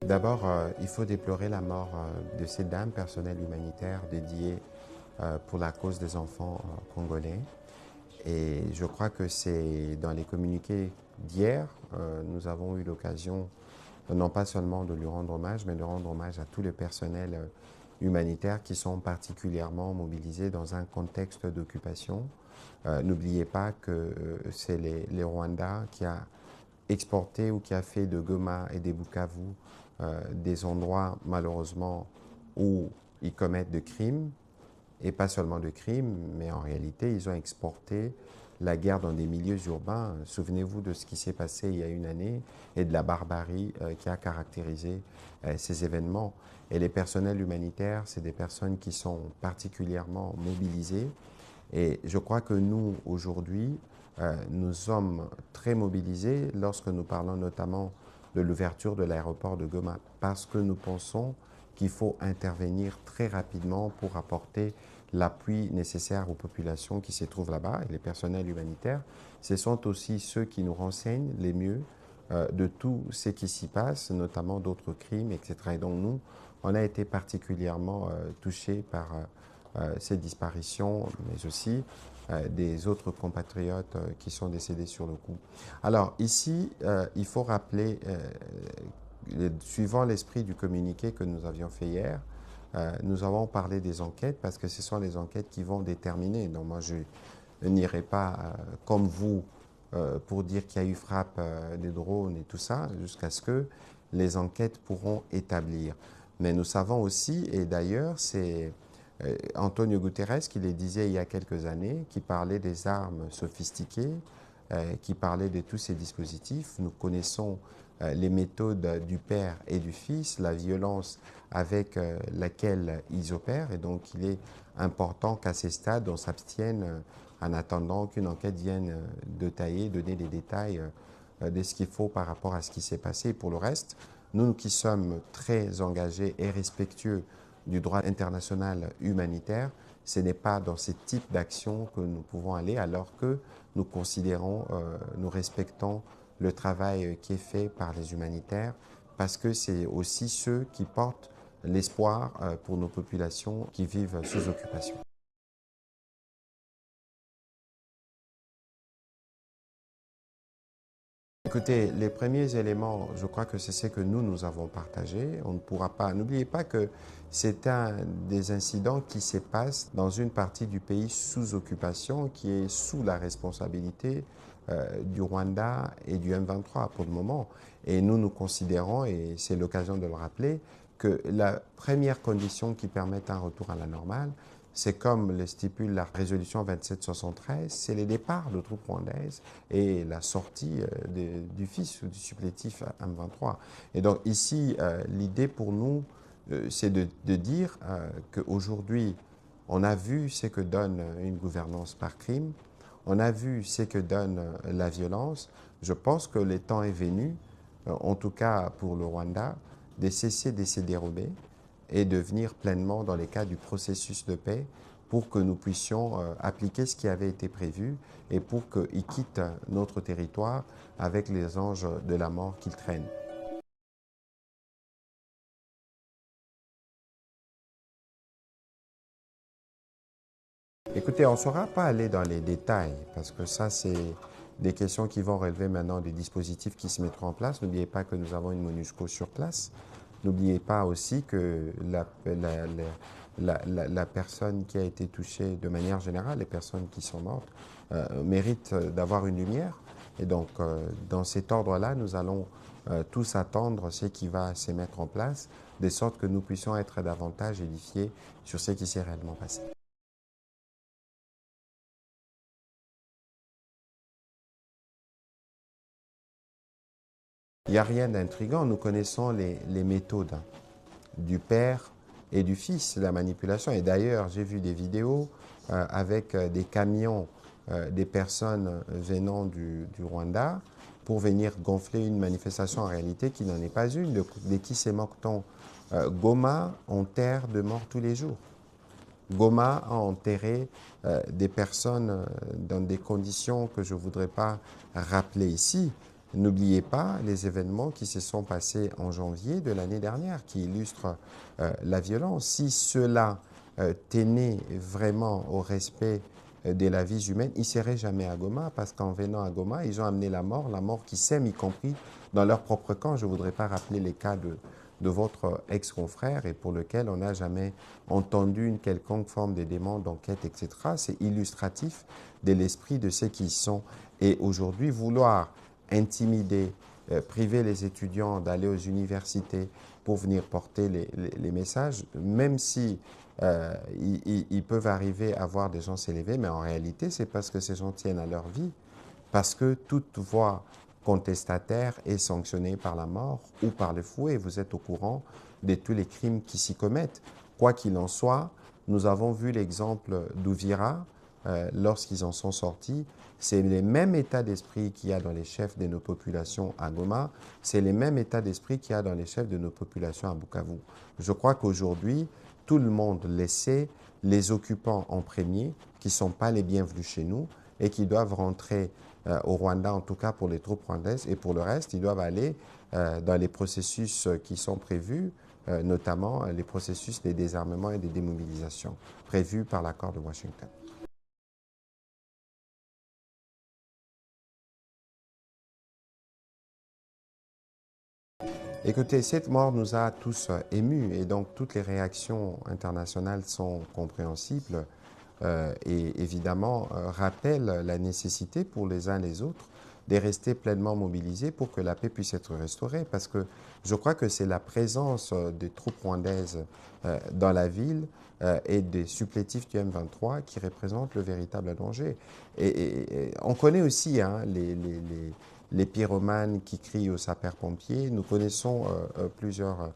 D'abord, il faut déplorer la mort de ces dames, personnel humanitaire dédié pour la cause des enfants congolais. Et je crois que c'est dans les communiqués d'hier, nous avons eu l'occasion non pas seulement de lui rendre hommage, mais de rendre hommage à tous les personnels humanitaires qui sont particulièrement mobilisés dans un contexte d'occupation. N'oubliez pas que c'est les Rwandais qui a exporté ou qui a fait de Goma et des Bukavu des endroits malheureusement où ils commettent de crimes, et pas seulement de crimes, mais en réalité ils ont exporté la guerre dans des milieux urbains. Souvenez-vous de ce qui s'est passé il y a une année et de la barbarie qui a caractérisé ces événements. Et les personnels humanitaires, c'est des personnes qui sont particulièrement mobilisées. Et je crois que nous, aujourd'hui, nous sommes très mobilisés lorsque nous parlons notamment de l'ouverture de l'aéroport de Goma, parce que nous pensons qu'il faut intervenir très rapidement pour apporter l'appui nécessaire aux populations qui se trouvent là-bas. Et les personnels humanitaires, ce sont aussi ceux qui nous renseignent les mieux de tout ce qui s'y passe, notamment d'autres crimes, etc. Et donc nous, on a été particulièrement touchés par ces disparitions, mais aussi des autres compatriotes qui sont décédés sur le coup. Alors ici, il faut rappeler, suivant l'esprit du communiqué que nous avions fait hier, nous avons parlé des enquêtes parce que ce sont les enquêtes qui vont déterminer. Donc moi, je n'irai pas comme vous pour dire qu'il y a eu frappe des drones et tout ça, jusqu'à ce que les enquêtes pourront établir. Mais nous savons aussi, et d'ailleurs, c'est Antonio Guterres qui le disait il y a quelques années, qui parlait des armes sophistiquées, qui parlait de tous ces dispositifs. Nous connaissons les méthodes du père et du fils, la violence avec laquelle ils opèrent, et donc il est important qu'à ces stades, on s'abstienne en attendant qu'une enquête vienne détailler, donner des détails de ce qu'il faut par rapport à ce qui s'est passé. Et pour le reste, nous qui sommes très engagés et respectueux du droit international humanitaire, ce n'est pas dans ce type d'action que nous pouvons aller alors que nous considérons, nous respectons le travail qui est fait par les humanitaires parce que c'est aussi ceux qui portent l'espoir pour nos populations qui vivent sous occupation. Écoutez, les premiers éléments, je crois que c'est ce que nous avons partagé. On ne pourra pas, n'oubliez pas que c'est un des incidents qui se passe dans une partie du pays sous occupation, qui est sous la responsabilité du Rwanda et du M23 pour le moment. Et nous considérons, et c'est l'occasion de le rappeler, que la première condition qui permet un retour à la normale, c'est comme le stipule la résolution 2773, c'est le départ de troupes rwandaises et la sortie du fils ou du supplétif M23. Et donc ici, l'idée pour nous, c'est de dire qu'aujourd'hui, on a vu ce que donne une gouvernance par crime, on a vu ce que donne la violence. Je pense que le temps est venu, en tout cas pour le Rwanda, de cesser de se dérober et de venir pleinement dans les cas du processus de paix pour que nous puissions appliquer ce qui avait été prévu et pour qu'ils quittent notre territoire avec les anges de la mort qu'ils traînent. Écoutez, on ne saura pas aller dans les détails parce que ça, c'est des questions qui vont relever maintenant des dispositifs qui se mettront en place. N'oubliez pas que nous avons une MONUSCO sur place. N'oubliez pas aussi que la personne qui a été touchée de manière générale, les personnes qui sont mortes, méritent d'avoir une lumière. Et donc, dans cet ordre-là, nous allons tous attendre ce qui va se mettre en place, de sorte que nous puissions être davantage édifiés sur ce qui s'est réellement passé. Il n'y a rien d'intrigant. Nous connaissons les méthodes du père et du fils, la manipulation. Et d'ailleurs, j'ai vu des vidéos avec des camions, des personnes venant du Rwanda pour venir gonfler une manifestation en réalité qui n'en est pas une. De qui se moque-t-on? Goma enterre de morts tous les jours. Goma a enterré des personnes dans des conditions que je ne voudrais pas rappeler ici, N'oubliez pas les événements qui se sont passés en janvier de l'année dernière, qui illustrent la violence. Si cela tenait vraiment au respect de la vie humaine, ils ne seraient jamais à Goma, parce qu'en venant à Goma, ils ont amené la mort qui sème, y compris dans leur propre camp. Je ne voudrais pas rappeler les cas de votre ex-confrère et pour lequel on n'a jamais entendu une quelconque forme de demande d'enquête, etc. C'est illustratif de l'esprit de ceux qui y sont. Et aujourd'hui, vouloir intimider, priver les étudiants d'aller aux universités pour venir porter les messages, même si ils peuvent arriver à voir des gens s'élever, mais en réalité, c'est parce que ces gens tiennent à leur vie, parce que toute voix contestataire est sanctionnée par la mort ou par le fouet. Vous êtes au courant de tous les crimes qui s'y commettent. Quoi qu'il en soit, nous avons vu l'exemple d'Ouvira lorsqu'ils en sont sortis. C'est les mêmes états d'esprit qu'il y a dans les chefs de nos populations à Goma, c'est les mêmes états d'esprit qu'il y a dans les chefs de nos populations à Bukavu. Je crois qu'aujourd'hui, tout le monde le sait, les occupants en premier, qui ne sont pas les bienvenus chez nous et qui doivent rentrer au Rwanda, en tout cas pour les troupes rwandaises, et pour le reste, ils doivent aller dans les processus qui sont prévus, notamment les processus des désarmements et des démobilisations prévus par l'accord de Washington. Écoutez, cette mort nous a tous émus et donc toutes les réactions internationales sont compréhensibles et évidemment rappellent la nécessité pour les uns et les autres de rester pleinement mobilisés pour que la paix puisse être restaurée parce que je crois que c'est la présence des troupes rwandaises dans la ville et des supplétifs du M23 qui représentent le véritable danger. Et on connaît aussi hein, les pyromanes qui crient aux sapeurs-pompiers. Nous connaissons plusieurs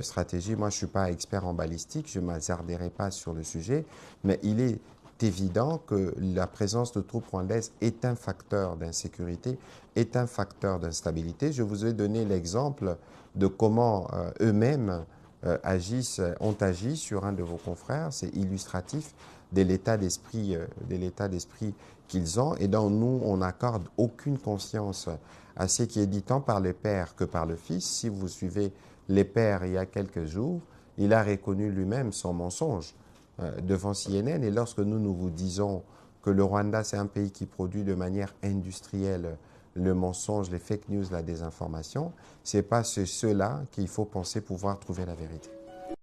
stratégies. Moi, je ne suis pas expert en balistique, je ne m'hasarderai pas sur le sujet, mais il est évident que la présence de troupes rwandaises est un facteur d'insécurité, est un facteur d'instabilité. Je vous ai donné l'exemple de comment eux-mêmes ont agi sur un de vos confrères. C'est illustratif de l'état d'esprit qu'ils ont. Et donc, nous, on n'accorde aucune conscience à ce qui est dit tant par le Père que par le Fils. Si vous suivez les Pères il y a quelques jours, il a reconnu lui-même son mensonge devant CNN. Et lorsque nous vous disons que le Rwanda, c'est un pays qui produit de manière industrielle le mensonge, les fake news, la désinformation, ce n'est pas ceux-là qu'il faut penser pouvoir trouver la vérité.